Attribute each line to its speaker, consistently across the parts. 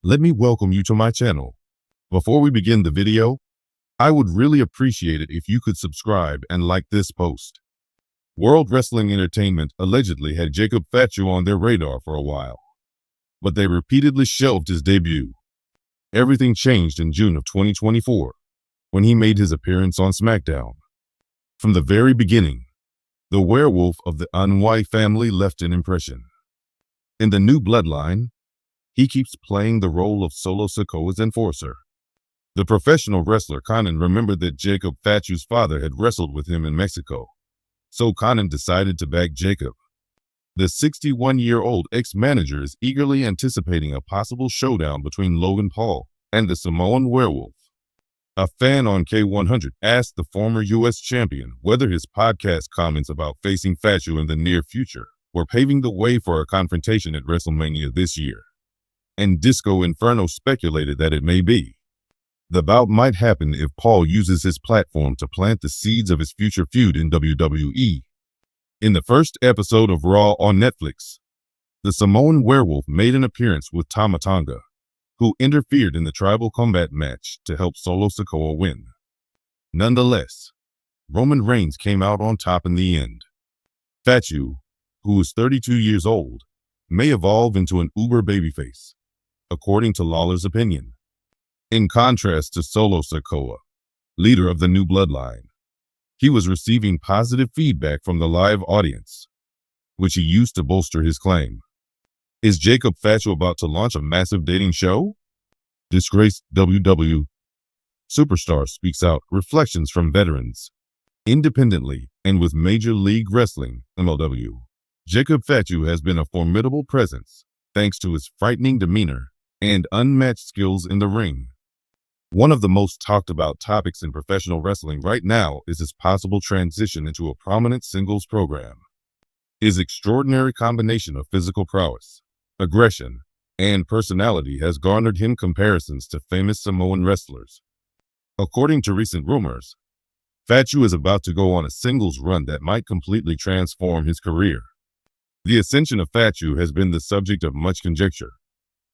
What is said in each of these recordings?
Speaker 1: Let me welcome you to my channel. Before we begin the video, I would really appreciate it if you could subscribe and like this post. World Wrestling Entertainment allegedly had Jacob Fatu on their radar for a while, but they repeatedly shelved his debut. Everything changed in June of 2024 when he made his appearance on SmackDown. From the very beginning, the werewolf of the Wwe family left an impression. In the new bloodline, he keeps playing the role of Solo Sikoa's enforcer. The professional wrestler Conan remembered that Jacob Fatu's father had wrestled with him in Mexico, so Conan decided to back Jacob. The 61-year-old ex-manager is eagerly anticipating a possible showdown between Logan Paul and the Samoan werewolf. A fan on K100 asked the former U.S. champion whether his podcast comments about facing Fatu in the near future were paving the way for a confrontation at WrestleMania this year, and Disco Inferno speculated that it may be. The bout might happen if Paul uses his platform to plant the seeds of his future feud in WWE. In the first episode of Raw on Netflix, the Samoan werewolf made an appearance with Tama Tonga, who interfered in the tribal combat match to help Solo Sikoa win. Nonetheless, Roman Reigns came out on top in the end. Fatu, who is 32 years old, may evolve into an uber babyface, according to Lawler's opinion. In contrast to Solo Sikoa, leader of the new bloodline, he was receiving positive feedback from the live audience, which he used to bolster his claim. Is Jacob Fatu about to launch a massive dating show? Disgraced WWE superstar speaks out reflections from veterans. Independently and with Major League Wrestling, MLW, Jacob Fatu has been a formidable presence thanks to his frightening demeanor and unmatched skills in the ring. One of the most talked about topics in professional wrestling right now is his possible transition into a prominent singles program. His extraordinary combination of physical prowess, aggression, and personality has garnered him comparisons to famous Samoan wrestlers. According to recent rumors, Fatu is about to go on a singles run that might completely transform his career. The ascension of Fatu has been the subject of much conjecture,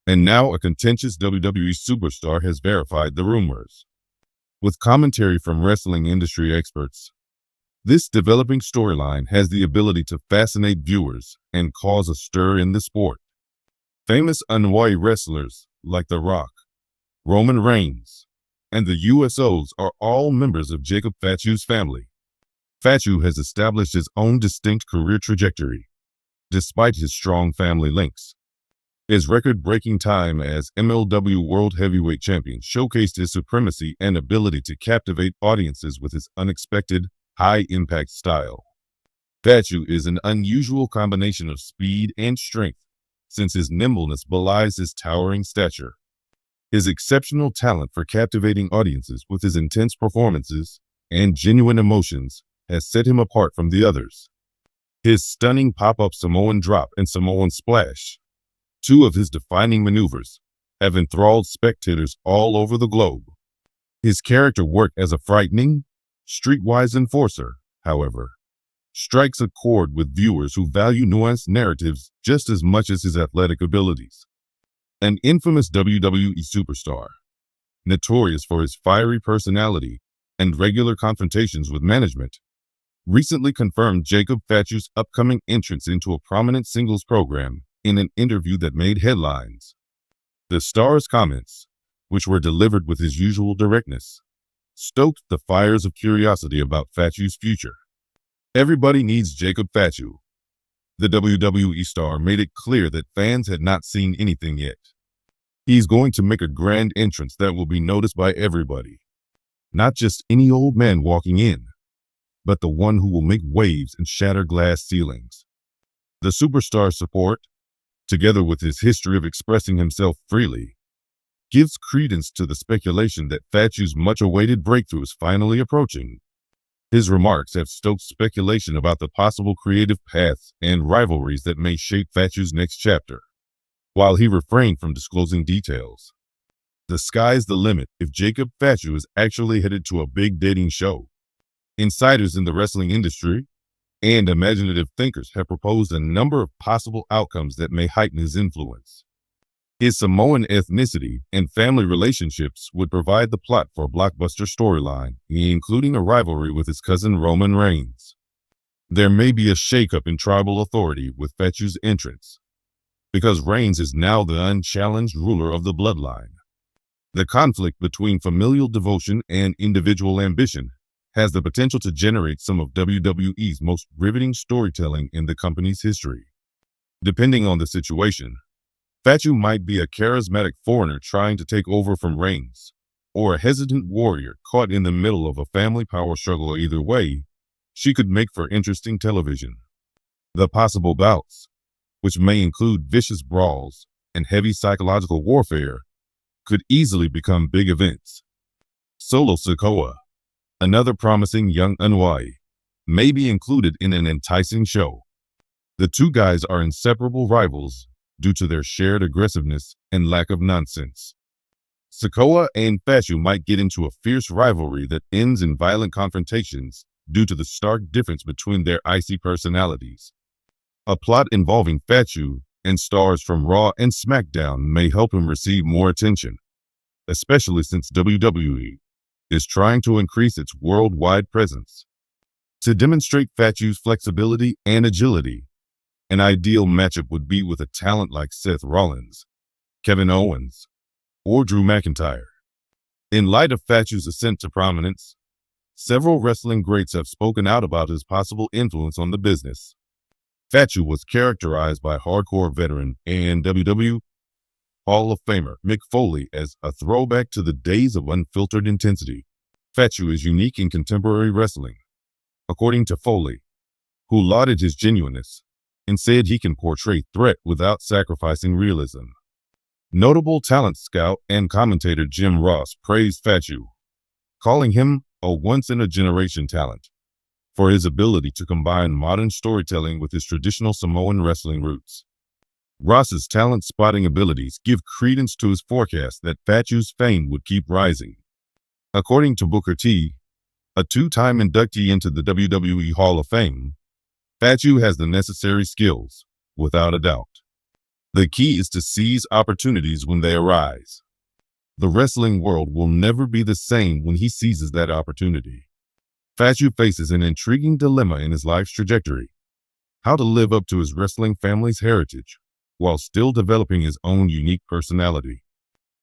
Speaker 1: and now a contentious WWE superstar has verified the rumors. With commentary from wrestling industry experts, this developing storyline has the ability to fascinate viewers and cause a stir in the sport. Famous Wwe wrestlers like The Rock, Roman Reigns, and the USOs are all members of Jacob Fatu's family. Fatu has established his own distinct career trajectory, despite his strong family links. His record-breaking time as MLW World Heavyweight Champion showcased his supremacy and ability to captivate audiences with his unexpected, high-impact style. Fatu is an unusual combination of speed and strength, since his nimbleness belies his towering stature. His exceptional talent for captivating audiences with his intense performances and genuine emotions has set him apart from the others. His stunning pop-up Samoan drop and Samoan splash, two of his defining maneuvers, have enthralled spectators all over the globe. His character work as a frightening, streetwise enforcer, however, strikes a chord with viewers who value nuanced narratives just as much as his athletic abilities. An infamous WWE superstar, notorious for his fiery personality and regular confrontations with management, recently confirmed Jacob Fatu's upcoming entrance into a prominent singles program in an interview that made headlines. The star's comments, which were delivered with his usual directness, stoked the fires of curiosity about Fatu's future. Everybody needs Jacob Fatu. The WWE star made it clear that fans had not seen anything yet. He's going to make a grand entrance that will be noticed by everybody. Not just any old man walking in, but the one who will make waves and shatter glass ceilings. The superstar's support, together with his history of expressing himself freely, gives credence to the speculation that Fatu's much-awaited breakthrough is finally approaching. His remarks have stoked speculation about the possible creative paths and rivalries that may shape Fatu's next chapter, while he refrained from disclosing details. The sky's the limit if Jacob Fatu is actually headed to a big dating show. Insiders in the wrestling industry and imaginative thinkers have proposed a number of possible outcomes that may heighten his influence. His Samoan ethnicity and family relationships would provide the plot for a blockbuster storyline, including a rivalry with his cousin Roman Reigns. There may be a shakeup in tribal authority with Fatu's entrance, because Reigns is now the unchallenged ruler of the bloodline. The conflict between familial devotion and individual ambition has the potential to generate some of WWE's most riveting storytelling in the company's history. Depending on the situation, Fatu might be a charismatic foreigner trying to take over from Reigns, or a hesitant warrior caught in the middle of a family power struggle. Either way, she could make for interesting television. The possible bouts, which may include vicious brawls and heavy psychological warfare, could easily become big events. Solo Sikoa, another promising young Wwe, may be included in an enticing show. The two guys are inseparable rivals due to their shared aggressiveness and lack of nonsense. Sikoa and Fatu might get into a fierce rivalry that ends in violent confrontations due to the stark difference between their icy personalities. A plot involving Fatu and stars from Raw and SmackDown may help him receive more attention, especially since WWE is trying to increase its worldwide presence. To demonstrate Fatu's flexibility and agility, an ideal matchup would be with a talent like Seth Rollins, Kevin Owens, or Drew McIntyre. In light of Fatu's ascent to prominence, several wrestling greats have spoken out about his possible influence on the business. Fatu was characterized by hardcore veteran and WWE Hall of Famer Mick Foley as a throwback to the days of unfiltered intensity. Fatu is unique in contemporary wrestling, according to Foley, who lauded his genuineness and said he can portray threat without sacrificing realism. Notable talent scout and commentator Jim Ross praised Fatu, calling him a once-in-a-generation talent for his ability to combine modern storytelling with his traditional Samoan wrestling roots. Ross's talent-spotting abilities give credence to his forecast that Fatu's fame would keep rising. According to Booker T, a two-time inductee into the WWE Hall of Fame, Fatu has the necessary skills, without a doubt. The key is to seize opportunities when they arise. The wrestling world will never be the same when he seizes that opportunity. Fatu faces an intriguing dilemma in his life's trajectory: how to live up to his wrestling family's heritage while still developing his own unique personality.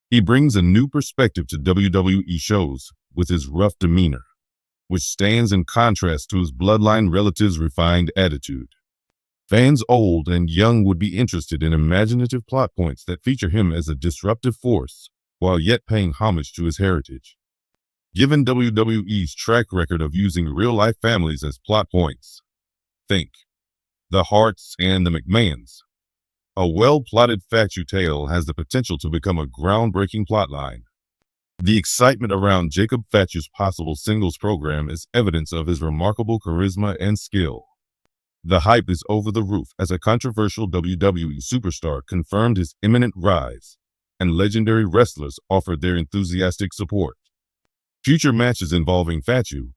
Speaker 1: He brings a new perspective to WWE shows with his rough demeanor, which stands in contrast to his bloodline relatives' refined attitude. Fans old and young would be interested in imaginative plot points that feature him as a disruptive force while yet paying homage to his heritage. Given WWE's track record of using real-life families as plot points, think the Harts and the McMahons, a well-plotted Fatu tale has the potential to become a groundbreaking plotline. The excitement around Jacob Fatu's possible singles program is evidence of his remarkable charisma and skill. The hype is over the roof as a controversial WWE superstar confirmed his imminent rise, and legendary wrestlers offered their enthusiastic support. Future matches involving Fatu,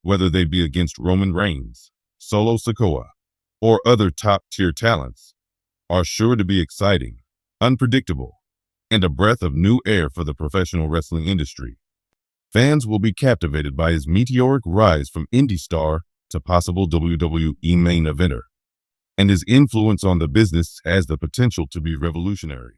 Speaker 1: whether they be against Roman Reigns, Solo Sikoa, or other top-tier talents, are sure to be exciting, unpredictable, and a breath of new air for the professional wrestling industry. Fans will be captivated by his meteoric rise from indie star to possible WWE main eventer, and his influence on the business has the potential to be revolutionary.